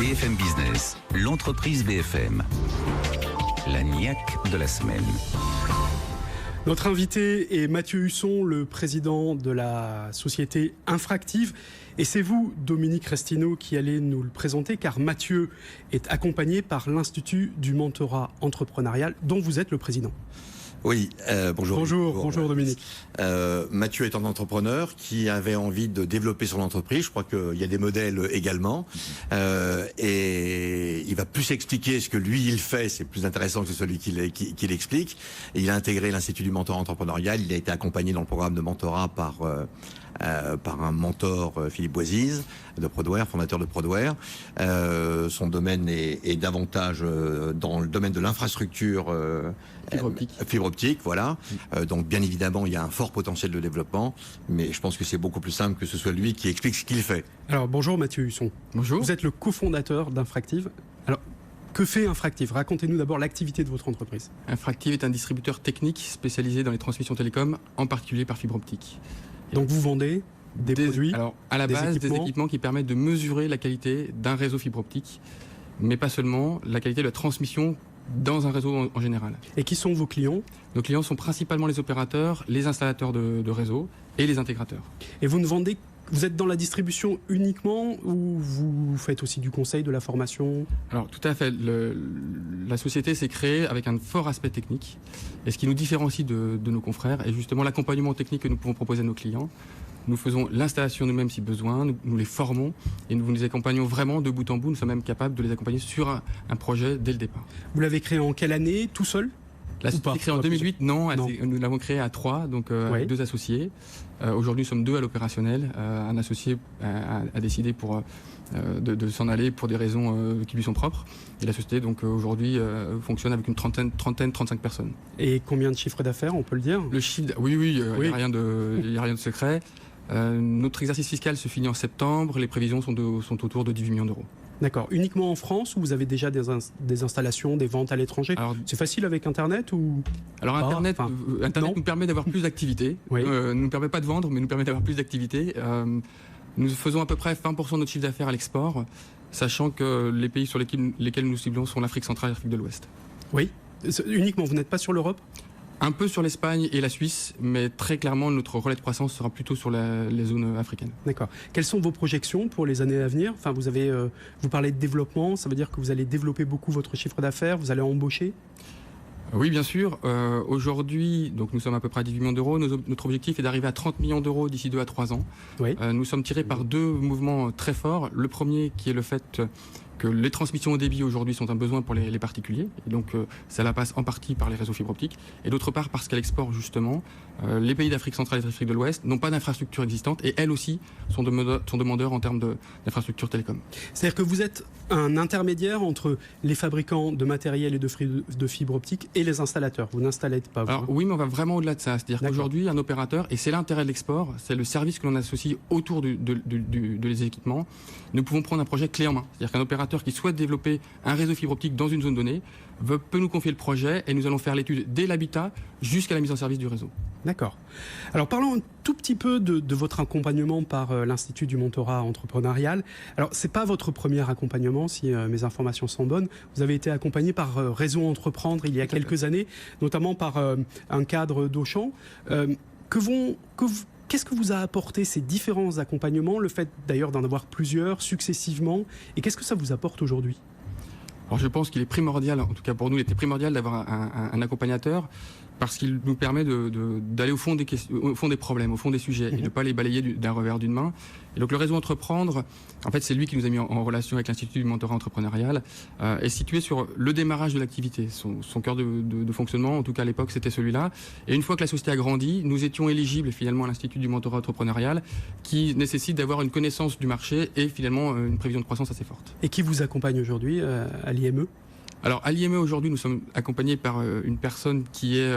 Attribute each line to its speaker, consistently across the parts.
Speaker 1: BFM Business, l'entreprise BFM. La niaque de la semaine.
Speaker 2: Notre invité est Mathieu Husson, le président de la société Infractive. Et c'est vous, Dominique Restineau, qui allez nous le présenter, car Mathieu est accompagné par l'Institut du mentorat entrepreneurial, dont vous êtes le président.
Speaker 3: Oui, bonjour.
Speaker 2: Bonjour Dominique.
Speaker 3: Mathieu est un entrepreneur qui avait envie de développer son entreprise. Je crois qu'il y a des modèles également. Et il va plus expliquer ce que lui, il fait. C'est plus intéressant que celui qui l'explique. Et il a intégré l'Institut du mentorat entrepreneurial. Il a été accompagné dans le programme de mentorat par un mentor, Philippe Boisize, de Prodware, fondateur de Prodware. Son domaine est davantage dans le domaine de l'infrastructure fibre optique, voilà. Donc bien évidemment, il y a un fort potentiel de développement, mais je pense que c'est beaucoup plus simple que ce soit lui qui explique ce qu'il fait.
Speaker 2: Alors bonjour Mathieu Husson.
Speaker 4: Bonjour.
Speaker 2: Vous êtes le cofondateur d'Infractive. Alors, que fait Infractive? Racontez-nous d'abord l'activité de votre entreprise.
Speaker 4: Infractive est un distributeur technique spécialisé dans les transmissions télécom, en particulier par fibre optique.
Speaker 2: Donc vous vendez des produits,
Speaker 4: alors à la base des équipements qui permettent de mesurer la qualité d'un réseau fibre optique, mais pas seulement, la qualité de la transmission dans un réseau en général.
Speaker 2: Et qui sont vos clients?
Speaker 4: Nos clients sont principalement les opérateurs, les installateurs de réseaux et les intégrateurs.
Speaker 2: Et vous êtes dans la distribution uniquement ou vous faites aussi du conseil, de la formation?
Speaker 4: Alors tout à fait. La société s'est créée avec un fort aspect technique. Et ce qui nous différencie de nos confrères est justement l'accompagnement technique que nous pouvons proposer à nos clients. Nous faisons l'installation nous-mêmes si besoin, nous les formons et nous les accompagnons vraiment de bout en bout. Nous sommes même capables de les accompagner sur un projet dès le départ.
Speaker 2: Vous l'avez créé en quelle année, tout seul?
Speaker 4: La société créée en 2008, non. Nous l'avons créée à 3, donc avec 2 associés. Aujourd'hui, nous sommes 2 à l'opérationnel. Un associé a décidé de s'en aller pour des raisons qui lui sont propres. Et la société, donc aujourd'hui, fonctionne avec une trentaine, 35 personnes.
Speaker 2: Et combien de chiffre d'affaires, on peut le dire?
Speaker 4: Le chiffre, oui, il n'y a rien de secret. Notre exercice fiscal se finit en septembre. Les prévisions sont autour de 18 millions d'euros.
Speaker 2: D'accord. Uniquement en France ou vous avez déjà des installations, des ventes à l'étranger? C'est facile avec Internet ou?
Speaker 4: Alors Internet nous permet d'avoir plus d'activités.
Speaker 2: Oui.
Speaker 4: Ne nous permet pas de vendre, mais nous permet d'avoir plus d'activités. Nous faisons à peu près 20% de notre chiffre d'affaires à l'export, sachant que les pays sur lesquels nous ciblons sont l'Afrique centrale et l'Afrique de l'Ouest.
Speaker 2: Oui. Uniquement, vous n'êtes pas sur l'Europe?
Speaker 4: Un peu sur l'Espagne et la Suisse, mais très clairement, notre relais de croissance sera plutôt sur les zones africaines.
Speaker 2: D'accord. Quelles sont vos projections pour les années à venir? Enfin, vous parlez de développement, ça veut dire que vous allez développer beaucoup votre chiffre d'affaires, vous allez embaucher?
Speaker 4: Oui, bien sûr. Aujourd'hui, donc nous sommes à peu près à 18 millions d'euros. Notre objectif est d'arriver à 30 millions d'euros d'ici 2 à 3 ans.
Speaker 2: Oui.
Speaker 4: Nous sommes tirés par 2 mouvements très forts. Le premier qui est le fait que les transmissions au débit aujourd'hui sont un besoin pour les particuliers. Et donc cela passe en partie par les réseaux fibre optique. Et d'autre part parce qu'à l'export justement, les pays d'Afrique centrale et d'Afrique de l'Ouest n'ont pas d'infrastructure existante et elles aussi sont demandeurs en termes d'infrastructure télécom.
Speaker 2: C'est-à-dire que vous êtes un intermédiaire entre les fabricants de matériel et de fibre optique et les installateurs. Vous n'installez pas, vous?
Speaker 4: Alors oui, mais on va vraiment au-delà de ça. C'est-à-dire qu'aujourd'hui, un opérateur, et c'est l'intérêt de l'export, c'est le service que l'on associe autour de les équipements. Nous pouvons prendre un projet clé en main. C'est-à-dire qu'un opérateur qui souhaite développer un réseau fibre optique dans une zone donnée peut nous confier le projet et nous allons faire l'étude dès l'habitat jusqu'à la mise en service du réseau.
Speaker 2: D'accord. Alors parlons un tout petit peu de votre accompagnement par l'Institut du mentorat entrepreneurial. Alors c'est pas votre premier accompagnement si mes informations sont bonnes. Vous avez été accompagné par Réseau Entreprendre il y a quelques années, notamment par un cadre d'Auchan. Qu'est-ce que vous a apporté ces différents accompagnements, le fait d'ailleurs d'en avoir plusieurs successivement, et qu'est-ce que ça vous apporte aujourd'hui?
Speaker 4: Alors je pense qu'il est primordial, en tout cas pour nous, il était primordial d'avoir un accompagnateur parce qu'il nous permet d'aller au fond des problèmes, au fond des sujets, et ne pas les balayer d'un revers d'une main. Et donc le réseau Entreprendre, en fait c'est lui qui nous a mis en relation avec l'Institut du mentorat entrepreneurial, est situé sur le démarrage de l'activité. Son cœur de fonctionnement, en tout cas à l'époque, c'était celui-là. Et une fois que la société a grandi, nous étions éligibles finalement à l'Institut du mentorat entrepreneurial, qui nécessite d'avoir une connaissance du marché et finalement une prévision de croissance assez forte.
Speaker 2: Et qui vous accompagne aujourd'hui à l'IME?
Speaker 4: Alors à l'IME aujourd'hui, nous sommes accompagnés par une personne qui est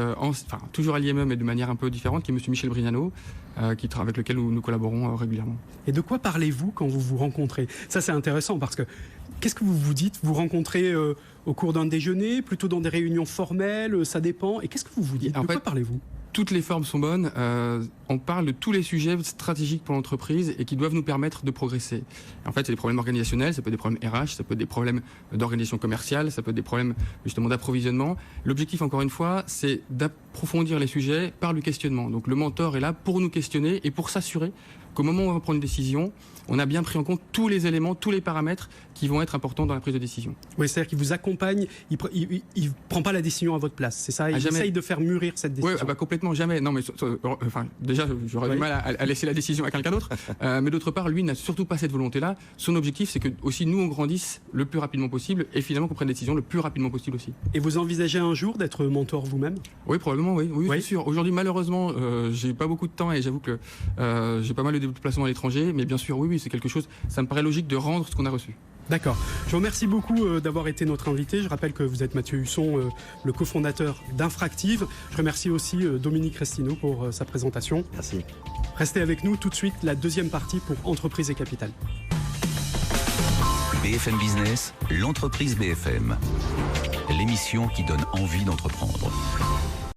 Speaker 4: toujours à l'IME mais de manière un peu différente, qui est Monsieur Michel Brignano, avec lequel nous collaborons régulièrement.
Speaker 2: Et de quoi parlez-vous quand vous vous rencontrez? Ça c'est intéressant parce que qu'est-ce que vous vous dites? Vous rencontrez au cours d'un déjeuner, plutôt dans des réunions formelles, ça dépend. Et qu'est-ce que vous vous dites? De quoi parlez-vous?
Speaker 4: toutes les formes sont bonnes. On parle de tous les sujets stratégiques pour l'entreprise et qui doivent nous permettre de progresser. En fait, c'est des problèmes organisationnels, ça peut être des problèmes RH, ça peut être des problèmes d'organisation commerciale, ça peut être des problèmes justement d'approvisionnement. L'objectif, encore une fois, c'est d'approfondir les sujets par le questionnement. Donc le mentor est là pour nous questionner et pour s'assurer qu'au moment où on va prendre une décision, on a bien pris en compte tous les éléments, tous les paramètres qui vont être importants dans la prise de décision.
Speaker 2: Oui, c'est-à-dire qu'il vous accompagne, il ne prend pas la décision à votre place, c'est ça? Il essaye de faire mûrir cette décision.
Speaker 4: Oui, complètement, jamais. Non, mais enfin, déjà, j'aurais du mal à laisser la décision à quelqu'un d'autre. Mais d'autre part, lui n'a surtout pas cette volonté-là. Son objectif, c'est que aussi nous, on grandisse le plus rapidement possible et finalement qu'on prenne des décisions le plus rapidement possible aussi.
Speaker 2: Et vous envisagez un jour d'être mentor vous-même?
Speaker 4: Oui, probablement, oui, c'est sûr. Aujourd'hui, malheureusement, j'ai pas beaucoup de temps et j'avoue que j'ai pas mal de déplacements à l'étranger. Mais bien sûr, oui, c'est quelque chose, ça me paraît logique de rendre ce qu'on a reçu.
Speaker 2: D'accord. Je vous remercie beaucoup d'avoir été notre invité. Je rappelle que vous êtes Mathieu Husson, le cofondateur d'Infractive. Je remercie aussi Dominique Restineau pour sa présentation.
Speaker 3: Merci.
Speaker 2: Restez avec nous tout de suite, la deuxième partie pour Entreprise et Capital.
Speaker 1: BFM Business, l'entreprise BFM. L'émission qui donne envie d'entreprendre.